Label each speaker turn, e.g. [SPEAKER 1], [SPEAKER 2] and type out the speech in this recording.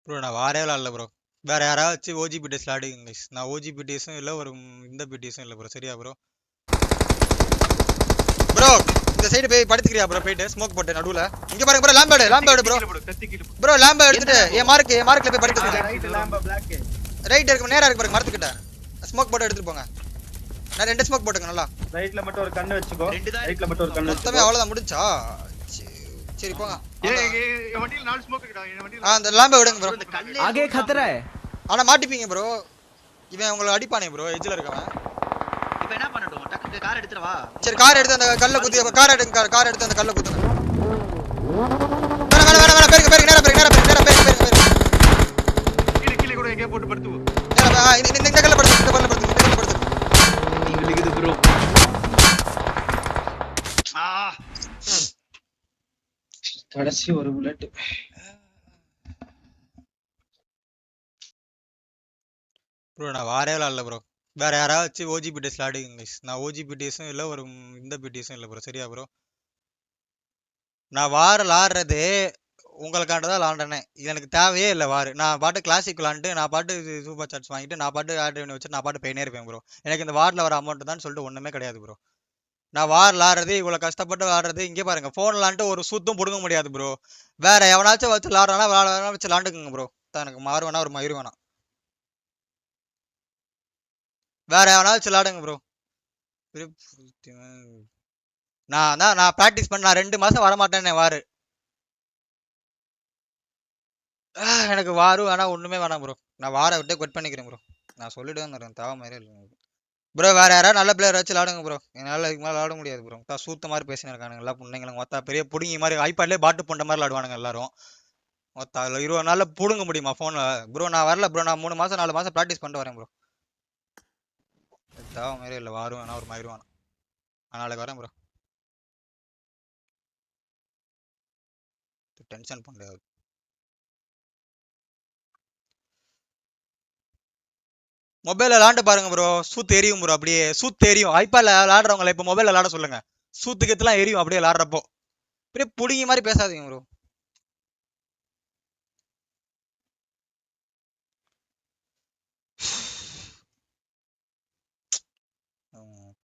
[SPEAKER 1] Bro நான் வாரே விளாட்ல bro. வேற யாராவது ஓஜிபிடிஎஸ் விளாடுங்க guys. நான் ஓஜிபிடிஎஸும் இல்லை ஒரு இந்த பிடிஎஸும் இல்லை ப்ரோ. சரியா ப்ரோ? ப்ரோ இந்த சைடு போய் படுத்துக்கிறியா ப்ரோ? போயிட்டு ஸ்மோக் போட்டு நடுவுல இங்க பாருங்க ப்ரோ. லாம்பேடு ப்ரோ. ப்ரோ லாம்பே எடுத்துட்டு என் மார்க்ல போய் படுத்துக்கிட்டு ரைட் இருக்கு நேரா இருக்கு பாருங்க மரத்துக்கிட்ட. ஸ்மோக் போட்டு எடுத்துட்டு போங்க. நான் 2 ஸ்மோக் போட்டுங்க நல்லா.
[SPEAKER 2] ரைட்ல மட்டும் ஒரு கண்ணு வெச்சுக்கோ. ரைட்ல மட்டும் ஒரு கண்ணு.
[SPEAKER 1] மொத்தமே அவ்வளவுதான் முடிஞ்சா? சரி போங்க.
[SPEAKER 3] என் வண்டியில 4 ஸ்மோக் இருக்குடா. என் வண்டியில
[SPEAKER 1] அந்த லாம்பே விடுங்க ப்ரோ.
[SPEAKER 4] आगे खतरा है.
[SPEAKER 1] ஆனா மாட்டிப்பீங்க ப்ரோ. இவன் உங்களை அடிப்பானே ப்ரோ. எட்ஜ்ல இருக்கவன்.
[SPEAKER 5] இப்போ என்ன பண்ணட்டும்? டக்கு கார் எடுத்துட்டு வா.
[SPEAKER 1] சரி கார் எடுத்து அந்த கல்ல குத்தி கார் எடுத்து அந்த கல்ல குத்துங்க. வேணா பேருக்கு நேரா பேருக்கு.
[SPEAKER 3] கீழ கூட எங்கேயோ போட்டு படுத்து.
[SPEAKER 1] நேரா இந்த கல்ல படுத்து.
[SPEAKER 5] நீ விழுகுது ப்ரோ.
[SPEAKER 2] கடைசி ஒரு புல்லட்.
[SPEAKER 1] ப்ரோ நான் வாரே விளாட்ல ப்ரோ. வேற யாராவது ஓஜிபிடிஎஸ் விளாடுங்க guys. நான் ஓஜிபிடிஎஸும் இல்லை ஒரு இந்த பிடிஎஸும் இல்லை ப்ரோ. சரியா ப்ரோ? நான் வார் விளாடுறது உங்களுக்காண்டதான் விளாண்டனே. இது எனக்கு தேவையே இல்லை வார். நான் பாட்டு கிளாசிக் விளாண்டு நான் பாட்டு சூப்பர் சார்ஜ் வாங்கிட்டு நான் பாட்டு ஆட் பண்ணி வச்சு நான் பாட்டு போயினே இருப்பேன் ப்ரோ. எனக்கு இந்த வாரில் வர அமௌண்ட் தான் சொல்லிட்டு ஒன்றுமே கிடையாது ப்ரோ. நான் வார் விளாடுறது இவ்வளோ கஷ்டப்பட்டு விளாடுறது இங்கே பாருங்க. ஃபோன் விளாண்டு ஒரு சூத்தும் பிடுங்க முடியாது ப்ரோ. வேற எவனாச்சும் வச்சு விளாடுறானா வச்சு விளாண்டுக்குங்க ப்ரோ. எனக்கு மாறு வேணா ஒரு மயிறு வேணாம். வேற எவனாச்சும் விளாடுங்க ப்ரோ. நான் ப்ராக்டிஸ் பண்ண 2 மாசம் வரமாட்டேன்னு வாரு. எனக்கு வாரும் வேணாம் ஒண்ணுமே வேணாம் ப்ரோ. நான் வார விட்டு கொட் பண்ணிக்கிறேன் ப்ரோ. நான் சொல்லிட்டு தேவை மாதிரி இல்லை ப்ரோ. வேற யாராவது நல்ல பிளேயர் வச்சு விளாடுங்க ப்ரோ. என்னால் இதுக்கு மேலே விளாட முடியாது ப்ரோ. சூத்த மாதிரி பேசினு இருக்கானுங்க எல்லா பொண்ணுங்களும். மொத்தம் பெரிய புடுங்கி மாதிரி ஐபேட்லேயே பாட்டு போன்ற மாதிரி விளாடுவானுங்க எல்லாரும். மொத்தம் அதில் 20 நாளில் புடுங்க முடியுமா ஃபோனில் ப்ரோ? நான் வரல ப்ரோ. நான் 3 மாதம் 4 மாதம் ப்ராக்டிஸ் பண்ணிட்டு வரேன் ப்ரோ. தேவை மாதிரி இல்லை வாரும் வேணா ஒரு மயிறு வேணாம். நான் நாளைக்கு வரேன் ப்ரோ. டென்ஷன் பண்ண மொபைலில் விளாண்டு பாருங்க ப்ரோ. சூத்து எரியும் ப்ரோ. அப்படியே சூத்து எரியும். ஐபேட்ல விளாடுறவங்களை இப்போ மொபைலில் விளாட சொல்லுங்க. சூத்துக்கெல்லாம் எரியும் அப்படியே விளாடுறப்போ. அப்படியே புடுங்கி மாதிரி பேசாதீங்க ப்ரோ.